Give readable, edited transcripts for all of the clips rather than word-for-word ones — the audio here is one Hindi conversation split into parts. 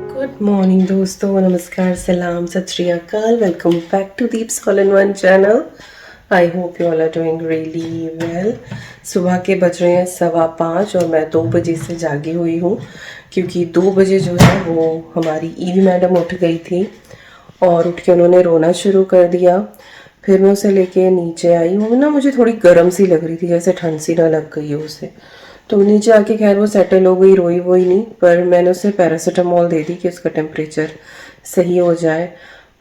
गुड मॉर्निंग दोस्तों, नमस्कार, सलाम, सत श्री अकाल। Welcome back to Deeps all in one channel. I hope you all are doing really well. सुबह के बज रहे हैं 5:15 और मैं 2 बजे से जागी हुई हूँ, क्योंकि 2 बजे जो है वो हमारी ईवी मैडम उठ गई थी और उठ के उन्होंने रोना शुरू कर दिया। फिर मैं उसे लेके नीचे आई। वो ना मुझे थोड़ी गर्म सी लग रही थी, जैसे ठंड सी ना लग गई हो उसे। तो नीचे आके खैर वो सेटल हो गई, रोई वोई नहीं, पर मैंने उसे पैरासीटामोल दे दी कि उसका टेम्परेचर सही हो जाए।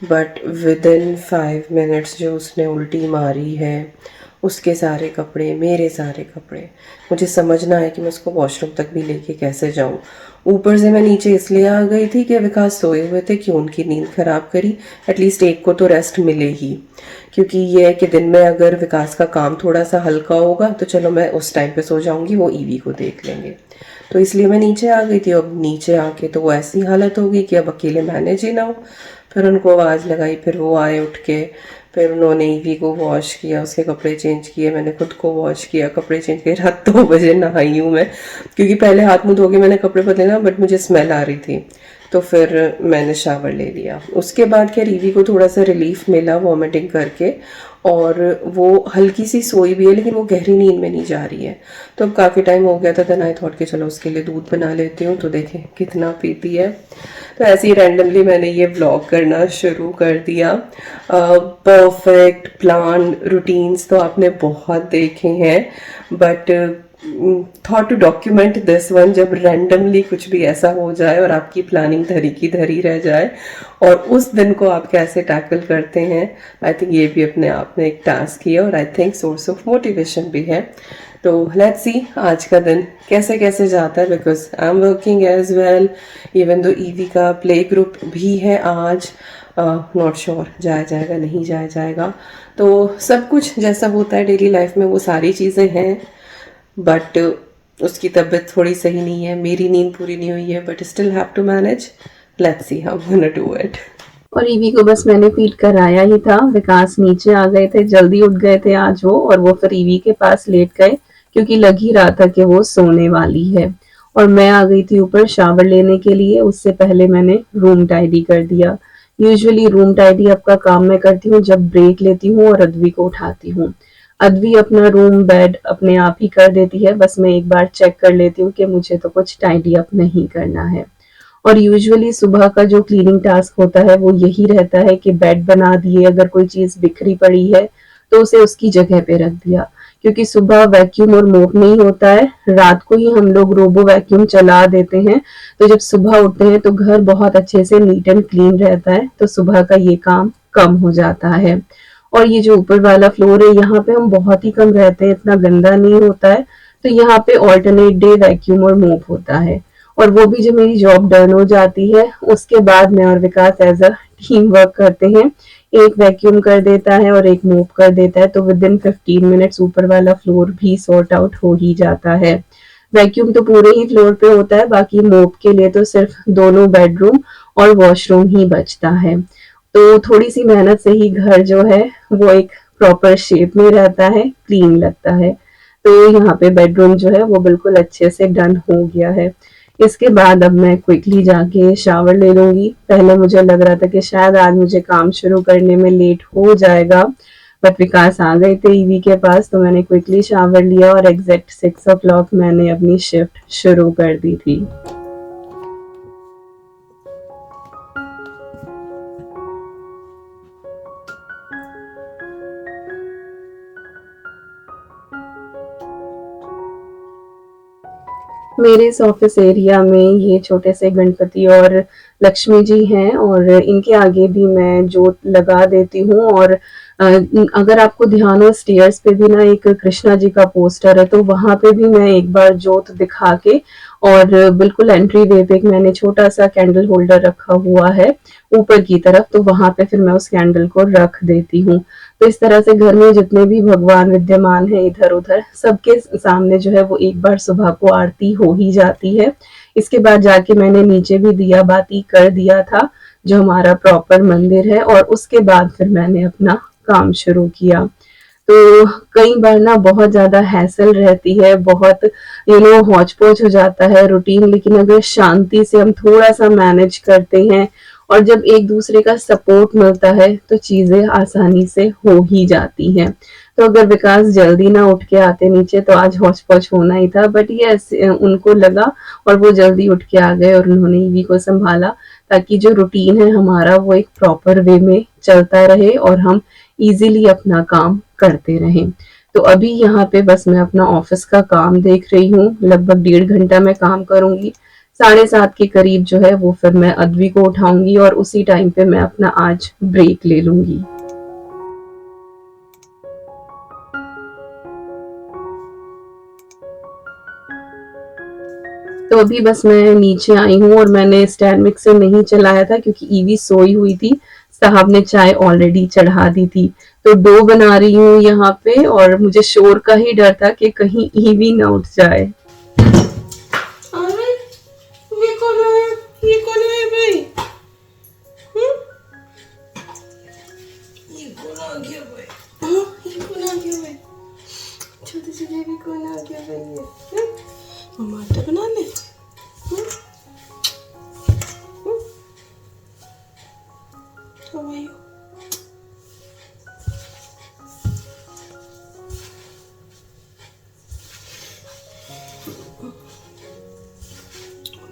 बट विद इन 5 मिनट्स जो उसने उल्टी मारी है, उसके सारे कपड़े, मेरे सारे कपड़े, मुझे समझना है कि मैं उसको वॉशरूम तक भी लेके कैसे जाऊं। ऊपर से मैं नीचे इसलिए आ गई थी कि विकास सोए हुए थे, कि उनकी नींद खराब करी, एटलीस्ट एक को तो रेस्ट मिले ही। क्योंकि ये है कि दिन में अगर विकास का काम थोड़ा सा हल्का होगा तो चलो मैं उस टाइम पे सो जाऊंगी, वो ईवी को देख लेंगे। तो इसलिए मैं नीचे आ गई थी। अब नीचे आके तो वो ऐसी हालत हो गई कि अब अकेले मैनेज ही ना हो। फिर उनको आवाज़ लगाई, फिर वो आए उठ के, फिर उन्होंने ईवी को वॉश किया, उसके कपड़े चेंज किए, मैंने खुद को वॉश किया, कपड़े चेंज किए। रात 2 बजे नहाई हूँ मैं, क्योंकि पहले हाथ मुँह धो के मैंने कपड़े बदले ना, बट मुझे स्मेल आ रही थी, तो फिर मैंने शावर ले लिया। उसके बाद खैर ईवी को थोड़ा सा रिलीफ मिला वॉमिटिंग करके, और वो हल्की सी सोई भी है, लेकिन वो गहरी नींद में नहीं जा रही है। तो अब काफ़ी टाइम हो गया था, देन आई थॉट कि चलो उसके लिए दूध बना लेती हूँ, तो देखें कितना पीती है। तो ऐसे ही रैंडमली मैंने ये व्लॉग करना शुरू कर दिया। परफेक्ट प्लान रूटीन्स तो आपने बहुत देखे हैं, but thought to document this one, जब रैंडमली कुछ भी ऐसा हो जाए और आपकी प्लानिंग धरी की धरी रह जाए, और उस दिन को आप कैसे टैकल करते हैं। आई थिंक ये भी अपने आप में एक टास्क ही है, और I think source of motivation भी है। तो लेट्स सी आज का दिन कैसे कैसे जाता है, because I am working as well, even though Evie का प्ले ग्रुप भी है आज। नॉट श्योर जाया जाएगा नहीं जाया जाएगा, तो सब कुछ जैसा होता है डेली लाइफ में वो सारी चीज़ें हैं। बट उसकी तबीयत थोड़ी सही नहीं है, मेरी नींद पूरी नहीं हुई है, but still have to manage. Let's see how gonna do it. और ईवी को बस मैंने फीड कराया ही था। विकास नीचे आ गए थे, जल्दी उठ गए थे आज वो, और वो फिर ईवी के पास लेट गए, क्योंकि लग ही रहा था कि वो सोने वाली है। और मैं आ गई थी ऊपर शावर लेने के लिए। उससे पहले मैंने रूम टाइडी कर दिया। यूजुअली रूम टाइडी आपका काम मैं करती हूँ जब ब्रेक लेती हूँ और अद्वी को उठाती हूँ। अद्वी अपना रूम बेड अपने आप ही कर देती है, बस मैं एक बार चेक कर लेती हूँ कि मुझे तो कुछ टाइडी अप नहीं करना है। और यूजुअली सुबह का जो क्लीनिंग टास्क होता है वो यही रहता है कि बेड बना दिए, अगर कोई चीज बिखरी पड़ी है तो उसे उसकी जगह पे रख दिया, क्योंकि सुबह वैक्यूम और मोप नहीं होता है। रात को ही हम लोग रोबो वैक्यूम चला देते हैं, तो जब सुबह उठते हैं तो घर बहुत अच्छे से नीट एंड क्लीन रहता है, तो सुबह का ये काम कम हो जाता है। और ये जो ऊपर वाला फ्लोर है यहाँ पे हम बहुत ही कम रहते हैं, इतना गंदा नहीं होता है, तो यहाँ पे ऑल्टरनेट डे वैक्यूम और मोप होता है। और वो भी जब मेरी जॉब डन हो जाती है उसके बाद मैं और विकास एज अ टीम वर्क करते हैं। एक वैक्यूम कर देता है और एक मूव कर देता है, तो विद इन 15 मिनट्स ऊपर वाला फ्लोर भी सॉर्ट आउट हो ही जाता है। वैक्यूम तो पूरे ही फ्लोर पे होता है, बाकी मोप के लिए तो सिर्फ दोनों बेडरूम और वॉशरूम ही बचता है। तो थोड़ी सी मेहनत से ही घर जो है वो एक प्रॉपर शेप में रहता है, क्लीन लगता है। तो यहाँ पे बेडरूम जो है वो बिल्कुल अच्छे से डन हो गया है। इसके बाद अब मैं क्विकली जाके शावर ले लूंगी। पहले मुझे लग रहा था कि शायद आज मुझे काम शुरू करने में लेट हो जाएगा, बट विकास आ गए थे ईवी के पास, तो मैंने क्विकली शावर लिया और एग्जैक्ट 6 o'clock मैंने अपनी शिफ्ट शुरू कर दी थी। मेरे इस ऑफिस एरिया में ये छोटे से गणपति और लक्ष्मी जी हैं, और इनके आगे भी मैं जोत लगा देती हूँ। और अगर आपको ध्यान हो स्टेयर्स पे भी ना एक कृष्णा जी का पोस्टर है, तो वहां पे भी मैं एक बार जोत दिखा के और बिल्कुल एंट्री वे पे मैंने छोटा सा कैंडल होल्डर रखा हुआ है ऊपर की तरफ, तो वहां पे फिर मैं उस कैंडल को रख देती हूँ। तो इस तरह से घर में जितने भी भगवान विद्यमान है इधर उधर, सबके सामने जो है वो एक बार सुबह को आरती हो ही जाती है। इसके बाद जाके मैंने नीचे भी दिया बाती कर दिया था, जो हमारा प्रॉपर मंदिर है, और उसके बाद फिर मैंने अपना काम शुरू किया। तो कई बार ना बहुत ज़्यादा हैसल रहती है, बहुत हौच-पौच हो जाता है रूटीन, लेकिन अगर शांति से हम थोड़ा-सा मैनेज करते हैं और जब एक-दूसरे का सपोर्ट मिलता है, तो चीज़ें आसानी से हो ही जाती हैं। तो अगर विकास जल्दी ना उठ के आते नीचे तो आज हौच-पौच होना ही था, बट यस उनको लगा और वो जल्दी उठ के आ गए और उन्होंने ईवी को सँभाला, ताकि जो रूटीन है हमारा वो एक प्रॉपर वे में चलता रहे और हम ईज़िली अपना काम करते रहें। तो अभी यहाँ पे बस मैं अपना ऑफिस का काम देख रही हूँ, लगभग 1.5 घंटा मैं काम करूँगी। 7:30 के करीब जो है वो फिर मैं अद्वी को उठाऊँगी और उसी टाइम पे मैं अपना आज ब्रेक ले लूँगी। तो अभी बस मैं नीचे आई हूँ और मैंने स्टैंड मिक्सर नहीं चलाया था क्योंकि ईवी सोई हुई थी, साहब ने चाय ऑलरेडी चढ़ा दी थी। तो डो बना रही हूँ यहाँ पे और मुझे शोर का ही डर था कि कहीं ईवी ना उठ जाए। अरे ये कौन है भाई? ये कौन आ गया भाई? ये कौन आ गया भाई? छोटे से बेबी कौन आ गया भाई? ये मम्मा आटा बना ले। How are you?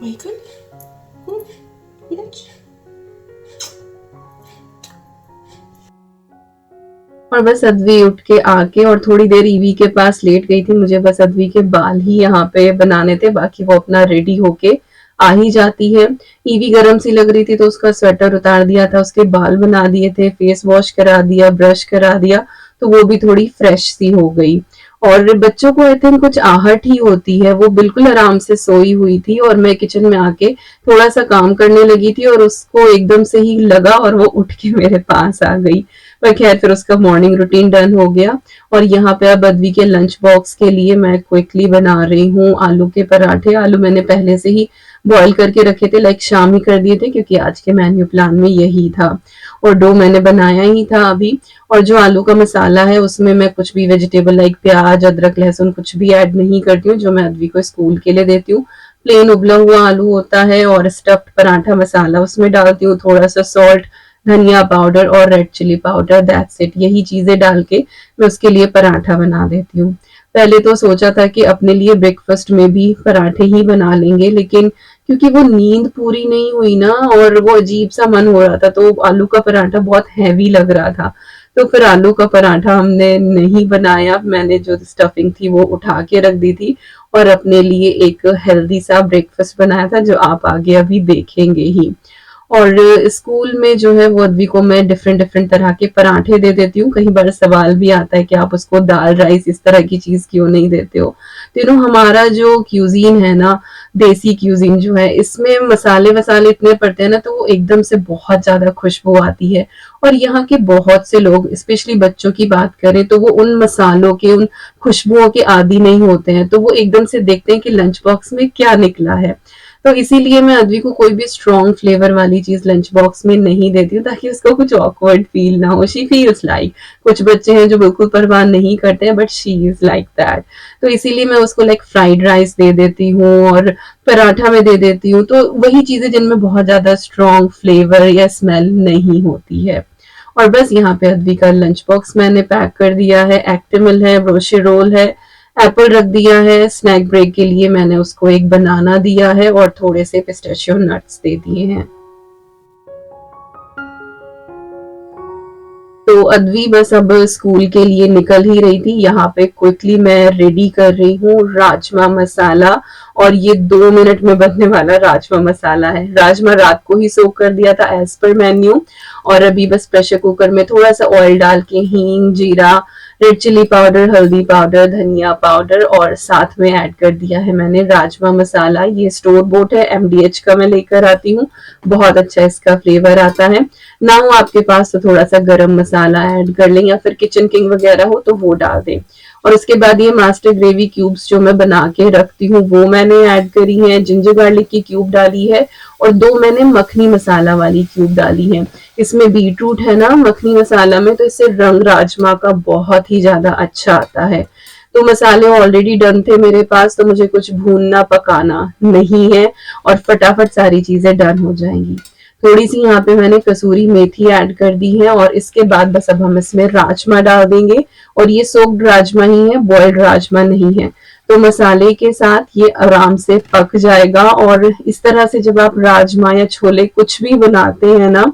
Michael? Yes. और बस अद्वी उठ के आके और थोड़ी देर ईवी के पास लेट गई थी, मुझे बस अद्वी के बाल ही यहाँ पे बनाने थे, बाकी वो अपना रेडी होके आ ही जाती है। ईवी गर्म सी लग रही थी तो उसका स्वेटर उतार दिया था, उसके बाल बना दिए थे, फेस वॉश करा दिया, ब्रश करा दिया, तो वो भी थोड़ी फ्रेश सी हो गई। और बच्चों को आई थिंक कुछ आहट ही होती है, वो बिल्कुल आराम से सोई हुई थी और मैं किचन में आके थोड़ा सा काम करने लगी थी और उसको एकदम से ही लगा और वो उठ के मेरे पास आ गई। पर खैर फिर उसका मॉर्निंग रूटीन डन हो गया। और यहाँ पे अब अद्वी के लंच बॉक्स के लिए मैं क्विकली बना रही हूँ आलू के पराठे। आलू मैंने पहले से ही बॉईल करके रखे थे, लाइक शाम ही कर दिए थे क्योंकि आज के मेन्यू प्लान में यही था। और डो मैंने बनाया ही था अभी। और जो आलू का मसाला है उसमें मैं कुछ भी वेजिटेबल लाइक प्याज, अदरक, लहसुन कुछ भी ऐड नहीं करती हूँ, जो मैं अद्वी को स्कूल के लिए देती हूँ। प्लेन उबला हुआ आलू होता है और स्टफ्ड पराठा मसाला उसमें डालती हूँ, थोड़ा सा सॉल्ट, धनिया पाउडर और red chilli powder, that's it. यही चीजें डाल के मैं उसके लिए पराठा बना देती हूँ। पहले तो सोचा था कि अपने लिए ब्रेकफास्ट में भी पराठे ही बना लेंगे, लेकिन क्योंकि वो नींद पूरी नहीं हुई ना और वो अजीब सा मन हो रहा था, तो आलू का पराठा बहुत हैवी लग रहा था, तो फिर आलू का पराठा हमने नहीं बनाया। मैंने जो स्टफिंग थी वो उठा के रख दी थी और अपने लिए एक हेल्दी सा ब्रेकफास्ट बनाया था, जो आप आगे अभी देखेंगे ही। और स्कूल में जो है वो अद्वी को मैं डिफरेंट डिफरेंट तरह के पराठे दे देती हूँ। कई बार सवाल भी आता है कि आप उसको दाल राइस इस तरह की चीज क्यों नहीं देते हो। तो हमारा जो क्यूजीन है ना, देसी क्यूजीन जो है, इसमें मसाले वसाले इतने पड़ते हैं ना, तो वो एकदम से बहुत ज्यादा खुशबू आती है। और यहाँ के बहुत से लोग, स्पेशली बच्चों की बात करें, तो वो उन मसालों के, उन खुशबुओं के आदी नहीं होते हैं, तो वो एकदम से देखते हैं कि लंच बॉक्स में क्या निकला है। तो इसीलिए मैं अद्वी को कोई भी स्ट्रॉन्ग फ्लेवर वाली चीज लंच बॉक्स में नहीं देती हूँ, ताकि उसको कुछ ऑकवर्ड फील ना हो। शी फील्स लाइक, कुछ बच्चे हैं जो बिल्कुल परवाह नहीं करते हैं, but she is like that. तो इसीलिए मैं उसको लाइक फ्राइड राइस दे देती हूँ और पराठा में दे देती हूँ, तो वही चीजें जिनमें बहुत ज्यादा स्ट्रॉन्ग फ्लेवर या स्मेल नहीं होती है। और बस यहाँ पे अद्वी का लंच बॉक्स मैंने पैक कर दिया है। एक्टिमल है, ब्रोशे रोल है, एप्पल रख दिया है। स्नैक ब्रेक के लिए मैंने उसको एक बनाना दिया है और थोड़े से पिस्ताशियो नट्स दे दिए हैं। तो अद्वी बस अब स्कूल के लिए निकल ही रही थी। यहाँ पे क्विकली मैं रेडी कर रही हूँ राजमा मसाला, और ये 2 मिनट में बनने वाला राजमा मसाला है। राजमा रात को ही सोक कर दिया था एज पर मेन्यू, और अभी बस प्रेशर कुकर में थोड़ा सा ऑयल डाल के हींग, जीरा, रेड चिली पाउडर, हल्दी पाउडर, धनिया पाउडर और साथ में ऐड कर दिया है मैंने राजमा मसाला। ये स्टोर बोट है, MDH का मैं लेकर आती हूँ, बहुत अच्छा इसका फ्लेवर आता है। ना हो आपके पास तो थोड़ा सा गरम मसाला ऐड कर लें या फिर किचन किंग वगैरह हो तो वो डाल दें। और उसके बाद ये मास्टर ग्रेवी क्यूब्स जो मैं बना के रखती हूँ वो मैंने ऐड करी है, जिंजर गार्लिक की क्यूब डाली है और 2 मैंने मखनी मसाला वाली क्यूब डाली है। इसमें बीटरूट है ना मखनी मसाला में, तो इससे रंग राजमा का बहुत ही ज्यादा अच्छा आता है। तो मसाले ऑलरेडी डन थे मेरे पास, तो मुझे कुछ भूनना पकाना नहीं है और फटाफट सारी चीजें डन हो जाएंगी। थोड़ी सी यहाँ पे मैंने कसूरी मेथी ऐड कर दी है और इसके बाद बस अब हम इसमें राजमा डाल देंगे। और ये सोक्ड राजमा ही है, बॉइल्ड राजमा नहीं है। तो मसाले के साथ ये आराम से पक जाएगा। और इस तरह से जब आप राजमा या छोले कुछ भी बनाते हैं ना,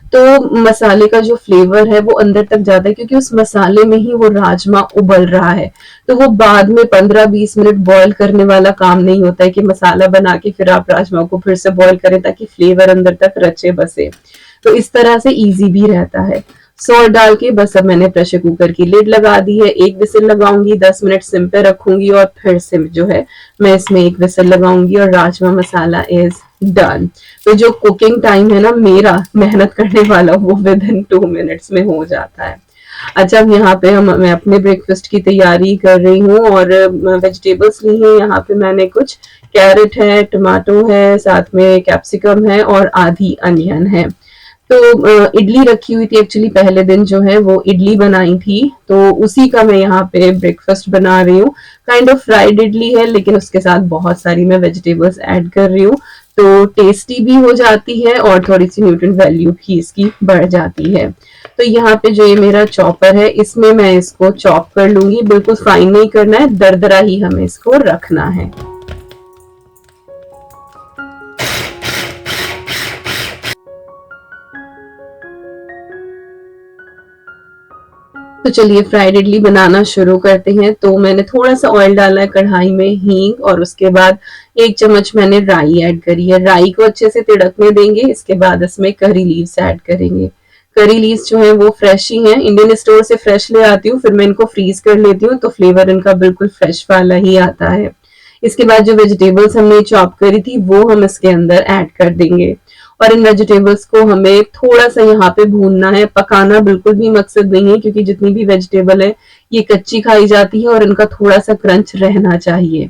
तो मसाले का जो फ्लेवर है वो अंदर तक जाता है, क्योंकि उस मसाले में ही वो राजमा उबल रहा है। तो वो बाद में 15-20 मिनट बॉईल करने वाला काम नहीं होता है कि मसाला बना के फिर आप राजमा को फिर से बॉईल करें ताकि फ्लेवर अंदर तक रचे बसे। तो इस तरह से इजी भी रहता है। सॉल्ट डाल के बस अब मैंने प्रेशर कुकर की लिड लगा दी है, 1 विसिल लगाऊंगी, 10 मिनट सिम पे रखूंगी और फिर से जो है मैं इसमें 1 विसिल लगाऊंगी और राजमा मसाला इज डन। तो जो कुकिंग टाइम है ना मेरा मेहनत करने वाला, वो विद इन 2 मिनट्स में हो जाता है। अच्छा, अब यहाँ पे मैं अपने ब्रेकफास्ट की तैयारी कर रही हूँ और वेजिटेबल्स ली है। यहाँ पे मैंने कुछ कैरेट है, टमाटो है, साथ में कैप्सिकम है और आधी अनियन है। तो इडली रखी हुई थी, एक्चुअली पहले दिन जो है वो इडली बनाई थी, तो उसी का मैं यहाँ पे ब्रेकफास्ट बना रही हूँ। काइंड ऑफ फ्राइड इडली है, लेकिन उसके साथ बहुत सारी मैं वेजिटेबल्स ऐड कर रही हूँ, तो टेस्टी भी हो जाती है और थोड़ी सी न्यूट्रिएंट वैल्यू भी इसकी बढ़ जाती है। तो यहाँ पे जो ये मेरा चॉपर है, इसमें मैं इसको चॉप कर लूंगी। बिल्कुल फाइन नहीं करना है, दरदरा ही हमें इसको रखना है। तो चलिए फ्राइड इडली बनाना शुरू करते हैं। तो मैंने थोड़ा सा ऑयल डाला है कढ़ाई में, हींग, और उसके बाद 1 चम्मच मैंने राई ऐड करी है। राई को अच्छे से तिड़कने देंगे। इसके बाद इसमें करी लीव्स ऐड करेंगे। करी लीव्स जो है वो फ्रेश ही हैं, इंडियन स्टोर से फ्रेश ले आती हूँ, फिर मैं इनको फ्रीज कर लेती हूँ, तो फ्लेवर इनका बिल्कुल फ्रेश वाला ही आता है। इसके बाद जो वेजिटेबल्स हमने चॉप करी थी वो हम इसके अंदर ऐड कर देंगे और इन वेजिटेबल्स को हमें थोड़ा सा यहाँ पे भूनना है। पकाना बिल्कुल भी मकसद नहीं है, क्योंकि जितनी भी वेजिटेबल है ये कच्ची खाई जाती है और इनका थोड़ा सा क्रंच रहना चाहिए।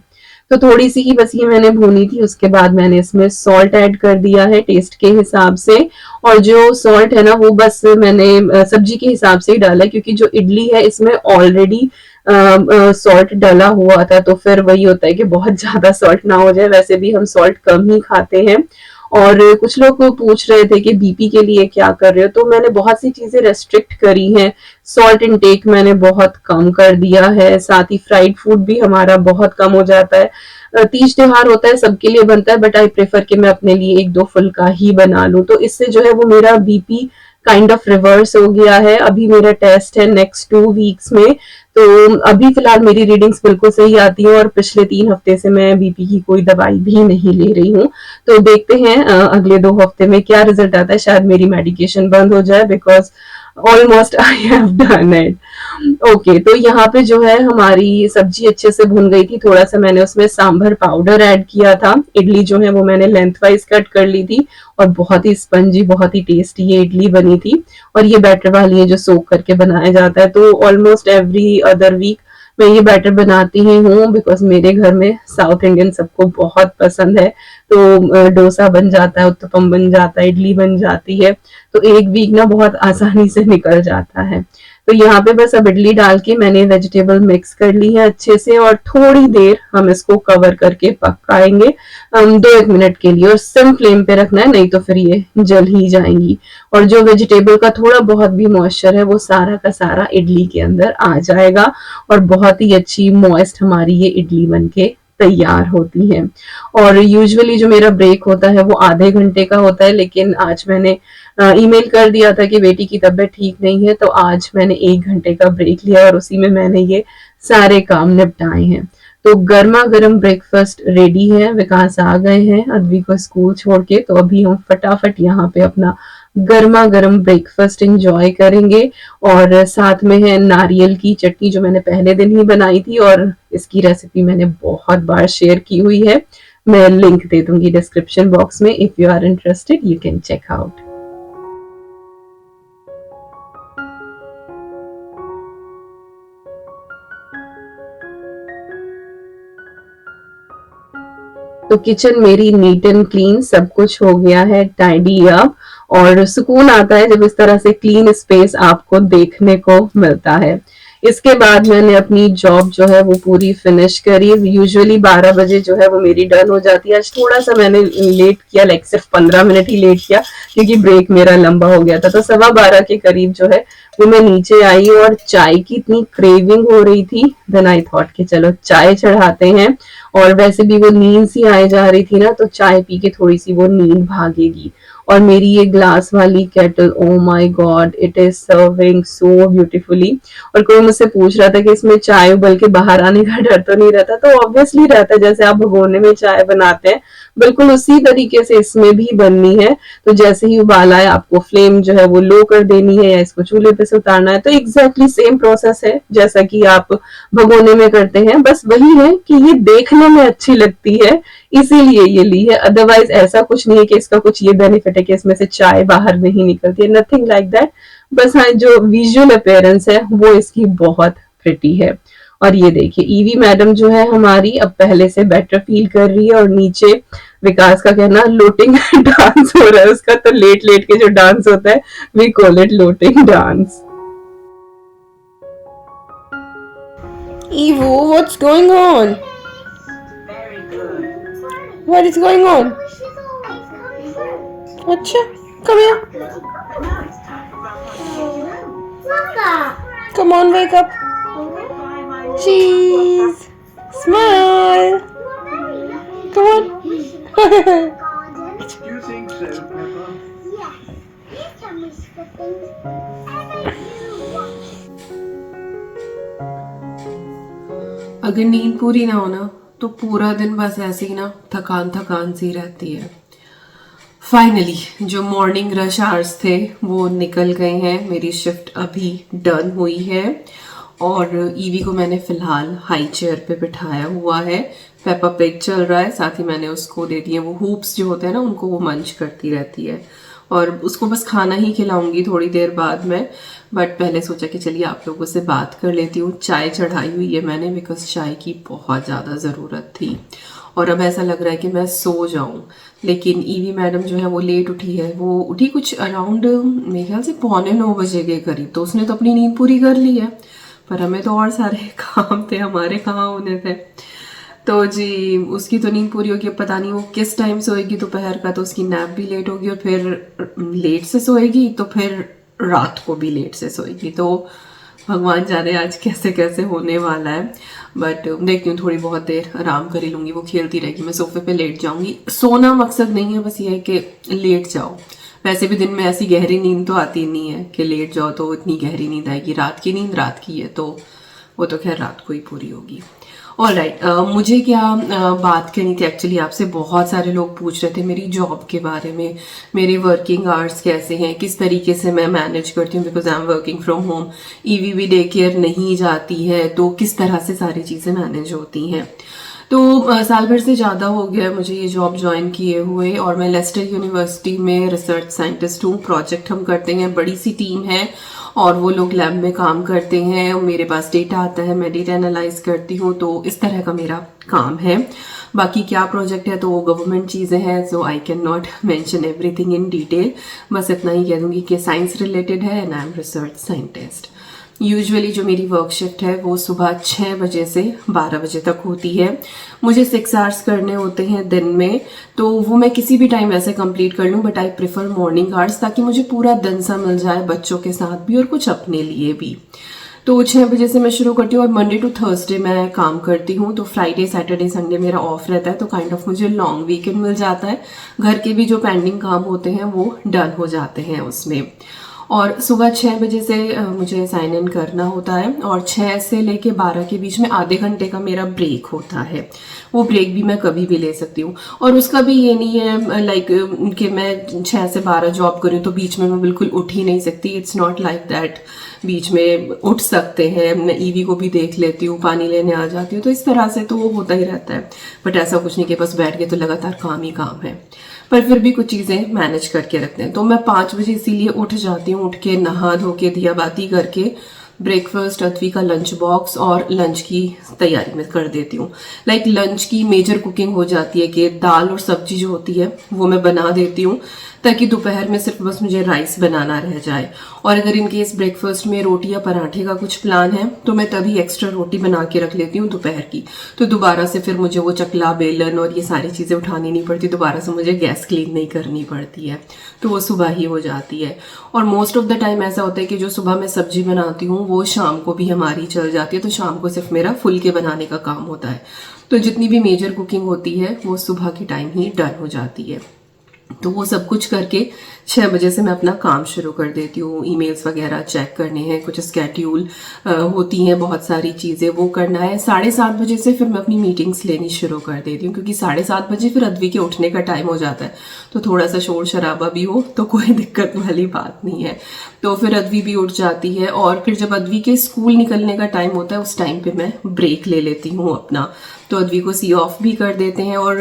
तो थोड़ी सी ही बस ये मैंने भूनी थी। उसके बाद मैंने इसमें सॉल्ट ऐड कर दिया है टेस्ट के हिसाब से, और जो सॉल्ट है ना वो बस मैंने सब्जी के हिसाब से ही डाला है, क्योंकि जो इडली है इसमें ऑलरेडी सॉल्ट डला हुआ था, तो फिर वही होता है कि बहुत ज्यादा सॉल्ट ना हो जाए। वैसे भी हम सॉल्ट कम ही खाते हैं। और कुछ लोग पूछ रहे थे कि बीपी के लिए क्या कर रहे हो, तो मैंने बहुत सी चीजें रेस्ट्रिक्ट करी हैं। सॉल्ट इनटेक मैंने बहुत कम कर दिया है, साथ ही फ्राइड फूड भी हमारा बहुत कम हो जाता है। तीज त्योहार होता है, सबके लिए बनता है, बट आई प्रेफर कि मैं अपने लिए 1-2 फुल्का ही बना लूं, तो इससे जो है वो मेरा बीपी काइंड ऑफ रिवर्स हो गया है। अभी मेरा टेस्ट है नेक्स्ट 2 वीक्स में, तो अभी फिलहाल मेरी रीडिंग्स बिल्कुल सही आती है और पिछले 3 हफ्ते से मैं बीपी की कोई दवाई भी नहीं ले रही हूँ। तो देखते हैं अगले 2 हफ्ते में क्या रिजल्ट आता है। शायद मेरी मेडिकेशन बंद हो जाए, because almost I have done it. Okay, तो यहाँ पे जो है हमारी सब्जी अच्छे से भुन गई थी। थोड़ा सा मैंने उसमें सांभर पाउडर ऐड किया था। इडली जो है वो मैंने लेंथ वाइज कट कर ली थी और बहुत ही स्पंजी, बहुत ही टेस्टी ये इडली बनी थी। और ये बैटर वाली है जो सोक करके बनाया जाता है, तो ऑलमोस्ट एवरी अदर वीक मैं ये बैटर बनाती ही हूँ, बिकॉज मेरे घर में साउथ इंडियन सबको बहुत पसंद है। तो डोसा बन जाता है, उत्तपम बन जाता है, इडली बन जाती है, तो एक वीक ना बहुत आसानी से निकल जाता है। तो यहाँ पे बस अब इडली डाल के मैंने वेजिटेबल मिक्स कर ली है अच्छे से, और थोड़ी देर हम इसको कवर करके पकाएंगे 2-1 मिनट के लिए, और सिम फ्लेम पे रखना है, नहीं तो फिर ये जल ही जाएंगी। और जो वेजिटेबल का थोड़ा बहुत भी मॉइस्चर है वो सारा का सारा इडली के अंदर आ जाएगा और बहुत ही अच्छी मॉइस्ट हमारी ये इडली बनके तैयार होती है। और यूजुअली जो मेरा ब्रेक होता है वो आधे घंटे का होता है, लेकिन आज मैंने ईमेल कर दिया था कि बेटी की तबीयत ठीक नहीं है, तो आज मैंने 1 घंटे का ब्रेक लिया और उसी में मैंने ये सारे काम निपटाए हैं। तो गर्मा गर्म ब्रेकफास्ट रेडी है। विकास आ गए हैं अद्वी को स्कूल छोड़ के, तो अभी हम फटाफट यहाँ पे अपना गर्मा गर्म ब्रेकफास्ट एंजॉय करेंगे। और साथ में है नारियल की चटनी जो मैंने पहले दिन ही बनाई थी, और इसकी रेसिपी मैंने बहुत बार शेयर की हुई है। मैं लिंक दे दूंगी डिस्क्रिप्शन बॉक्स में, if you are interested you can check out. तो किचन मेरी नीट एंड क्लीन, सब कुछ हो गया है टाइडी अप। और सुकून आता है जब इस तरह से क्लीन स्पेस आपको देखने को मिलता है। इसके बाद मैंने अपनी जॉब जो है वो पूरी फिनिश करी। यूजुअली 12 बजे जो है वो मेरी डन हो जाती है। आज थोड़ा सा मैंने लेट किया, लाइक सिर्फ 15 मिनट ही लेट किया क्योंकि ब्रेक मेरा लंबा हो गया था। तो 12:15 के करीब जो है वो मैं नीचे आई, और चाय की इतनी क्रेविंग हो रही थी, देन आई थॉट कि चलो चाय चढ़ाते हैं। और वैसे भी वो नींद सी आए जा रही थी ना, तो चाय पी के थोड़ी सी वो नींद भागेगी। और मेरी ये ग्लास वाली kettle, oh my God, it is serving so beautifully. और कोई मुझसे पूछ रहा था कि इसमें चाय उबल के बाहर आने का डर तो नहीं रहता? तो ऑब्वियसली रहता है। जैसे आप भगोने में चाय बनाते हैं, बिल्कुल उसी तरीके से इसमें भी बननी है। तो जैसे ही उबाल आए, आपको फ्लेम जो है वो लो कर देनी है या इसको चूल्हे पे से उतारना है। तो एग्जैक्टली सेम प्रोसेस है जैसा कि आप भगोने में करते हैं, बस वही है कि ये देखने में अच्छी लगती है इसीलिए ये ली है। अदरवाइज ऐसा कुछ नहीं है कि इसका कुछ ये बेनिफिट है कि इसमें से चाय बाहर नहीं निकलती है, नथिंग लाइक दैट। बस हाँ, जो विजुअल अपीयरेंस है वो इसकी बहुत प्रिटी है। और ये देखिए ईवी मैडम जो है हमारी अब पहले से बेटर फील कर रही है। और नीचे विकास का कहना लोटिंग डांस हो रहा है उसका, तो लेट लेट के जो डांस होता है we call it lotting dance. Evo, what's going on? What is going on? Acha, come here. Come on, wake up. Cheese. Smile. Come on. You think so, Peppa? Yeah. You tell me the things you want. अगर नींद पूरी ना हो ना तो पूरा दिन बस ऐसे ही ना थकान थकान सी रहती है। फाइनली जो मॉर्निंग रश आवर्स थे वो निकल गए हैं। मेरी शिफ्ट अभी डन हुई है और ईवी को मैंने फिलहाल हाई चेयर पे बिठाया हुआ है। पेपा पिग चल रहा है, साथ ही मैंने उसको दे दिए वो हूप्स जो होते हैं ना, उनको वो मंच करती रहती है और उसको बस खाना ही खिलाऊंगी थोड़ी देर बाद में। बट पहले सोचा कि चलिए आप लोगों से बात कर लेती हूँ। चाय चढ़ाई हुई है मैंने बिकॉज चाय की बहुत ज़्यादा ज़रूरत थी और अब ऐसा लग रहा है कि मैं सो जाऊं। लेकिन ईवी मैडम जो है वो लेट उठी है। वो उठी कुछ अराउंड मेरे ख्याल से 8:45 बजे के करीब, तो उसने तो अपनी नींद पूरी कर ली है, पर हमें तो और सारे काम थे, हमारे कहाँ होने थे। तो जी उसकी तो नींद पूरी होगी। अब पता नहीं वो किस टाइम सोएगी दोपहर का, तो उसकी नैप भी लेट होगी और फिर लेट से सोएगी तो फिर रात को भी लेट से सोएगी। तो भगवान जाने आज कैसे कैसे होने वाला है। बट देखती हूँ थोड़ी बहुत देर आराम कर ही लूँगी, वो खेलती रहेगी, मैं सोफे पे लेट जाऊँगी। सोना मकसद नहीं है, बस ये है कि लेट जाओ। वैसे भी दिन में ऐसी गहरी नींद तो आती नहीं है कि लेट जाओ तो इतनी गहरी नींद आएगी। रात की नींद रात की है, तो वो तो खैर रात को ही पूरी होगी। ऑलराइट, मुझे क्या बात करनी थी एक्चुअली आपसे। बहुत सारे लोग पूछ रहे थे मेरी जॉब के बारे में, मेरे वर्किंग आवर्स कैसे हैं, किस तरीके से मैं मैनेज करती हूँ because I am working from home. EV भी डे केयर नहीं जाती है, तो किस तरह से सारी चीज़ें मैनेज होती हैं। तो साल भर से ज़्यादा हो गया मुझे ये जॉब ज्वाइन किए हुए और मैं लेस्टर यूनिवर्सिटी में रिसर्च साइंटिस्ट हूँ। प्रोजेक्ट हम करते हैं, बड़ी सी टीम है और वो लोग लैब में काम करते हैं। मेरे पास डेटा आता है, मैं डेटा एनालाइज करती हूँ, तो इस तरह का मेरा काम है। बाकी क्या प्रोजेक्ट है तो वो गवर्नमेंट चीज़ें हैं, so I can not mention everything in detail. बस इतना ही कह दूँगी कि साइंस रिलेटेड है and I am research scientist. Usually जो मेरी वर्क शिफ्ट है वो सुबह 6 बजे से 12 बजे तक होती है। मुझे 6 आवर्स करने होते हैं दिन में, तो वो मैं किसी भी टाइम ऐसे कंप्लीट कर लूँ, but I prefer morning hours ताकि मुझे पूरा दिन सा मिल जाए बच्चों के साथ भी और कुछ अपने लिए भी। तो 6 बजे से मैं शुरू करती हूँ और मंडे टू थर्सडे मैं काम करती हूँ। तो फ्राइडे सैटरडे संडे मेरा ऑफ रहता है, तो काइंड ऑफ मुझे लॉन्ग वीकेंड मिल जाता है। घर के भी जो पेंडिंग काम होते हैं वो डन हो जाते हैं उसमें। और सुबह 6 बजे से मुझे साइन इन करना होता है और 6 से लेके 12 के बीच में आधे घंटे का मेरा ब्रेक होता है। वो ब्रेक भी मैं कभी भी ले सकती हूँ और उसका भी ये नहीं है लाइक कि मैं 6 से 12 जॉब करूँ तो बीच में मैं बिल्कुल उठ ही नहीं सकती। It's not like that. बीच में उठ सकते हैं, मैं ईवी को भी देख लेती हूँ, पानी लेने आ जाती हूँ, तो इस तरह से तो वो होता ही रहता है। बट ऐसा कुछ नहीं कि बस बैठ के तो लगातार काम ही काम है, पर फिर भी कुछ चीज़ें मैनेज करके रखते हैं। तो मैं 5 बजे इसीलिए उठ जाती हूँ, उठ के नहा धो के दिया बाती करके ब्रेकफास्ट, अथवी का लंच बॉक्स और लंच की तैयारी मैं कर देती हूँ। लाइक लंच की मेजर कुकिंग हो जाती है कि दाल और सब्जी जो होती है वो मैं बना देती हूँ ताकि दोपहर में सिर्फ बस मुझे राइस बनाना रह जाए। और अगर इन केस ब्रेकफास्ट में रोटी या पराठे का कुछ प्लान है तो मैं तभी एक्स्ट्रा रोटी बना के रख लेती हूँ दोपहर की, तो दोबारा से फिर मुझे वो चकला बेलन और ये सारी चीज़ें उठानी नहीं पड़ती, दोबारा से मुझे गैस क्लीन नहीं करनी पड़ती है, तो वो सुबह ही हो जाती है। और मोस्ट ऑफ द टाइम ऐसा होता है कि जो सुबह मैं सब्जी बनाती हूँ वो शाम को भी हमारी चल जाती है, तो शाम को सिर्फ मेरा फुलके बनाने का काम होता है। तो जितनी भी मेजर कुकिंग होती है वो सुबह के टाइम ही डन हो जाती है। तो वो सब कुछ करके 6 बजे से मैं अपना काम शुरू कर देती हूँ। ईमेल्स वगैरह चेक करने हैं, कुछ स्केड्यूल होती हैं, बहुत सारी चीज़ें वो करना है। 7:30 बजे से फिर मैं अपनी मीटिंग्स लेनी शुरू कर देती हूँ, क्योंकि 7:30 बजे फिर अद्वी के उठने का टाइम हो जाता है, तो थोड़ा सा शोर शराबा भी हो तो कोई दिक्कत वाली बात नहीं है। तो फिर अद्वी भी उठ जाती है और फिर जब अद्वी के स्कूल निकलने का टाइम होता है उस टाइम पे मैं ब्रेक ले लेती हूँ अपना, तो अद्वी को सी ऑफ भी कर देते हैं। और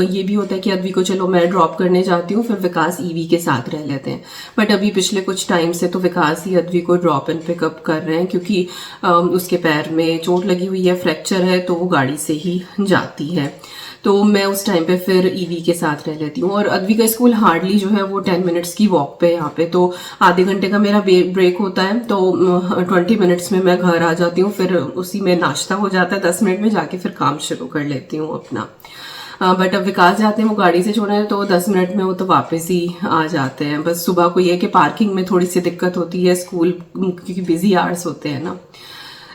ये भी होता है कि अद्वी को चलो मैं ड्रॉप करने जाती हूँ, फिर विकास ईवी के साथ रह लेते हैं। बट अभी पिछले कुछ टाइम से तो विकास ही अद्वी को ड्रॉप एंड पिकअप कर रहे हैं, क्योंकि उसके पैर में चोट लगी हुई है, फ्रैक्चर है, तो वो गाड़ी से ही जाती है। तो मैं उस टाइम पे फिर ईवी के साथ रह लेती हूँ। और अद्वी का स्कूल हार्डली जो है वो 10 मिनट्स की वॉक पे यहाँ पे, तो आधे घंटे का मेरा ब्रेक होता है, तो 20 मिनट्स में मैं घर आ जाती हूँ। फिर उसी में नाश्ता हो जाता है, 10 मिनट में जाके फिर काम शुरू कर लेती हूँ अपना। बट अब विकास जाते हैं, वो गाड़ी से छोड़ने, तो 10 मिनट में वो तो वापस ही आ जाते हैं। बस सुबह को ये है कि पार्किंग में थोड़ी सी दिक्कत होती है स्कूल, क्योंकि बिजी आवर्स होते हैं ना।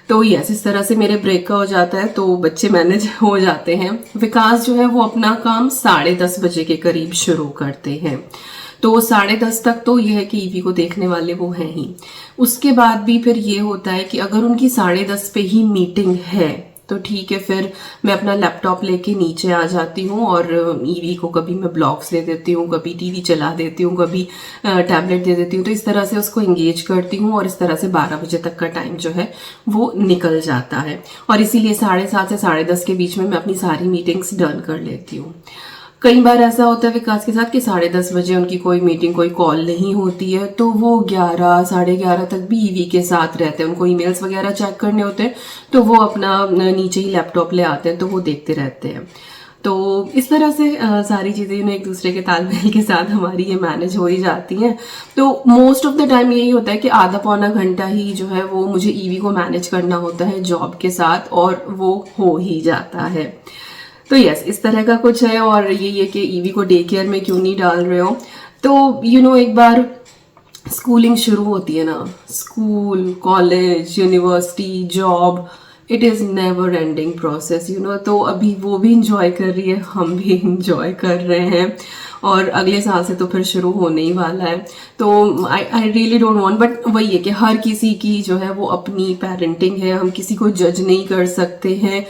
तो यस, इस तरह से मेरे ब्रेक का हो जाता है, तो बच्चे मैनेज हो जाते हैं। विकास जो है वो अपना काम 10:30 बजे के करीब शुरू करते हैं, तो 10:30 तक तो ये है कि ईवी को देखने वाले वो हैं ही। उसके बाद भी फिर ये होता है कि अगर उनकी 10:30 पे ही मीटिंग है तो ठीक है, फिर मैं अपना लैपटॉप लेके नीचे आ जाती हूँ और ईवी को कभी मैं ब्लॉग्स दे देती हूँ, कभी टीवी चला देती हूँ, कभी टैबलेट दे देती हूँ। तो इस तरह से उसको एंगेज करती हूँ और इस तरह से 12 बजे तक का टाइम जो है वो निकल जाता है। और इसीलिए 7:30 से 10:30 के बीच में मैं अपनी सारी मीटिंग्स डन कर लेती हूँ। कई बार ऐसा होता है विकास के साथ कि 10:30 बजे उनकी कोई मीटिंग, कोई कॉल नहीं होती है, तो वो 11, 11:30 तक भी ईवी के साथ रहते हैं। उनको ईमेल्स वगैरह चेक करने होते हैं, तो वो अपना नीचे ही लैपटॉप ले आते हैं, तो वो देखते रहते हैं। तो इस तरह से सारी चीज़ें एक दूसरे के तालमेल के साथ हमारी ये मैनेज हो ही जाती हैं। तो मोस्ट ऑफ द टाइम यही होता है कि आधा पौना घंटा ही जो है वो मुझे ईवी को मैनेज करना होता है जॉब के साथ, और वो हो ही जाता है। तो यस, इस तरह का कुछ है। और ये कि ईवी को डे केयर में क्यों नहीं डाल रहे हो, तो एक बार स्कूलिंग शुरू होती है ना, school, college, university, job, it is never ending process, तो अभी वो भी इंजॉय कर रही है, हम भी इंजॉय कर रहे हैं, और अगले साल से तो फिर शुरू होने ही वाला है। तो I really don't want, but वही है कि हर किसी की जो है वो अपनी पेरेंटिंग है, हम किसी को जज नहीं कर सकते हैं।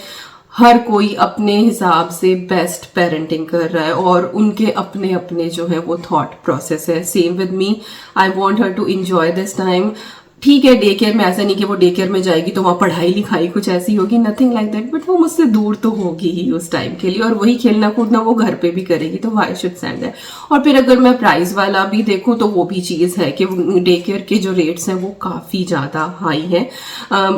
हर कोई अपने हिसाब से बेस्ट पेरेंटिंग कर रहा है और उनके अपने अपने जो है वो थॉट प्रोसेस है। Same with me, I want her to enjoy this time. ठीक है, डे केयर में ऐसा नहीं कि वो डे केयर में जाएगी तो वहाँ पढ़ाई लिखाई कुछ ऐसी होगी, नथिंग लाइक दैट, बट वो मुझसे दूर तो होगी ही उस टाइम के लिए, और वही खेलना कूदना वो घर पे भी करेगी, तो व्हाई शुड सेंड है। और फिर अगर मैं प्राइस वाला भी देखूँ तो वो भी चीज़ है कि डे केयर के जो रेट्स हैं वो काफ़ी ज़्यादा हाई हैं।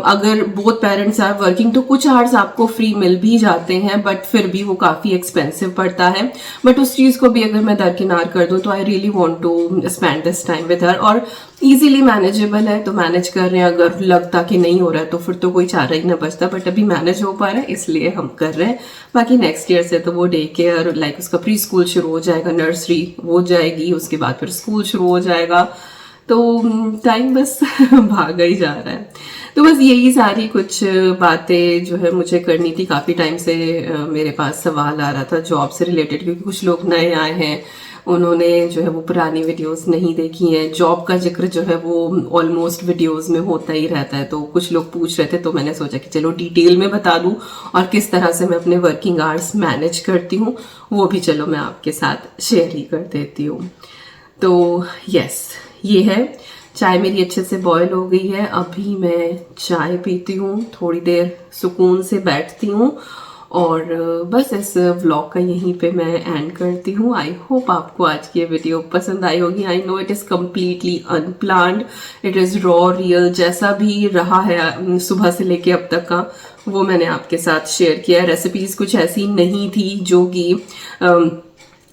अगर बोथ पेरेंट्स आर वर्किंग तो कुछ आवर्स आपको फ्री मिल भी जाते हैं, बट फिर भी वो काफ़ी एक्सपेंसिव पड़ता है। बट उस चीज़ को भी अगर मैं दरकिनार कर दूँ तो I really want to spend this time with her, और ईजिली मैनेजेबल है तो मैनेज कर रहे हैं। अगर लगता कि नहीं हो रहा है तो फिर तो कोई चारा ही ना बचता, बट अभी मैनेज हो पा रहा है इसलिए हम कर रहे हैं। बाकी नेक्स्ट ईयर से तो वो डे केयर, लाइक उसका प्री स्कूल शुरू हो जाएगा, नर्सरी हो जाएगी, उसके बाद फिर स्कूल शुरू हो जाएगा, तो टाइम बस भागा ही जा रहा है। तो बस यही सारी कुछ बातें जो है मुझे करनी थी। काफ़ी टाइम से मेरे पास सवाल आ रहा था जॉब से रिलेटेड, क्योंकि कुछ लोग नए आए हैं, उन्होंने जो है वो पुरानी वीडियोस नहीं देखी हैं। जॉब का जिक्र जो है वो ऑलमोस्ट वीडियोस में होता ही रहता है, तो कुछ लोग पूछ रहे थे, तो मैंने सोचा कि चलो डिटेल में बता दूं और किस तरह से मैं अपने वर्किंग आवर्स मैनेज करती हूँ वो भी चलो मैं आपके साथ शेयर ही कर देती हूँ। तो यस, ये है। चाय मेरी अच्छे से बॉयल हो गई है। अभी मैं चाय पीती हूँ, थोड़ी देर सुकून से बैठती हूँ और बस इस व्लॉग का यहीं पे मैं एंड करती हूँ। आई होप आपको आज की ये वीडियो पसंद आई होगी। I know it is completely unplanned, it is raw real, जैसा भी रहा है सुबह से लेके अब तक का वो मैंने आपके साथ शेयर किया है। रेसिपीज़ कुछ ऐसी नहीं थी जो कि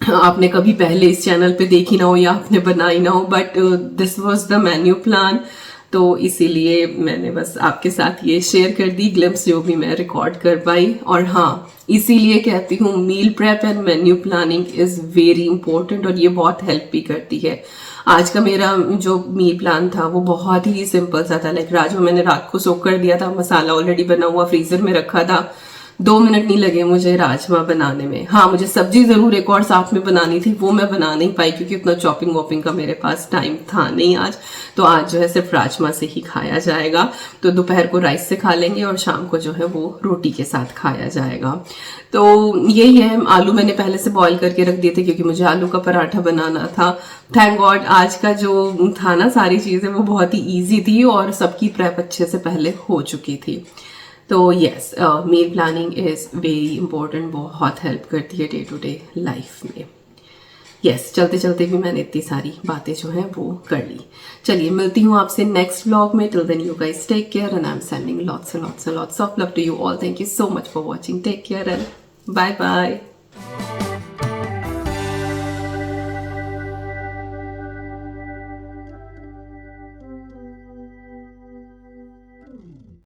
आपने कभी पहले इस चैनल पे देखी ना हो या आपने बनाई ना हो, but this was the menu plan, तो इसीलिए मैंने बस आपके साथ ये शेयर कर दी ग्लिम्स जो भी मैं रिकॉर्ड कर पाई। और हाँ, इसीलिए कहती हूँ meal prep and menu planning is very important और ये बहुत हेल्प भी करती है। आज का मेरा जो मील प्लान था वो बहुत ही सिंपल सा था। लाइक राजमा मैंने रात को सोक कर दिया था, मसाला ऑलरेडी बना हुआ फ्रीजर में रखा था। 2 मिनट नहीं लगे मुझे राजमा बनाने में। हाँ, मुझे सब्जी जरूर एक और साथ में बनानी थी, वो मैं बना नहीं पाई क्योंकि उतना चॉपिंग वॉपिंग का मेरे पास टाइम था नहीं आज। तो आज जो है सिर्फ राजमा से ही खाया जाएगा। तो दोपहर को राइस से खा लेंगे और शाम को जो है वो रोटी के साथ खाया जाएगा। तो यही है। आलू मैंने पहले से बॉईल करके रख दिए थे क्योंकि मुझे आलू का पराठा बनाना था। थैंक गॉड आज का जो था ना सारी चीज़ें वो बहुत ही ईजी थी और सबकी प्रेप अच्छे से पहले हो चुकी थी। तो yes, meal planning is very important, बहुत हेल्प करती है डे टू डे लाइफ में। यस, चलते चलते भी मैंने इतनी सारी बातें जो हैं वो कर ली। चलिए मिलती हूँ आपसे नेक्स्ट व्लॉग में। Till then you guys take care and I am sending lots and lots and lots of love to you all. Thank you so much for watching. Take care and bye bye.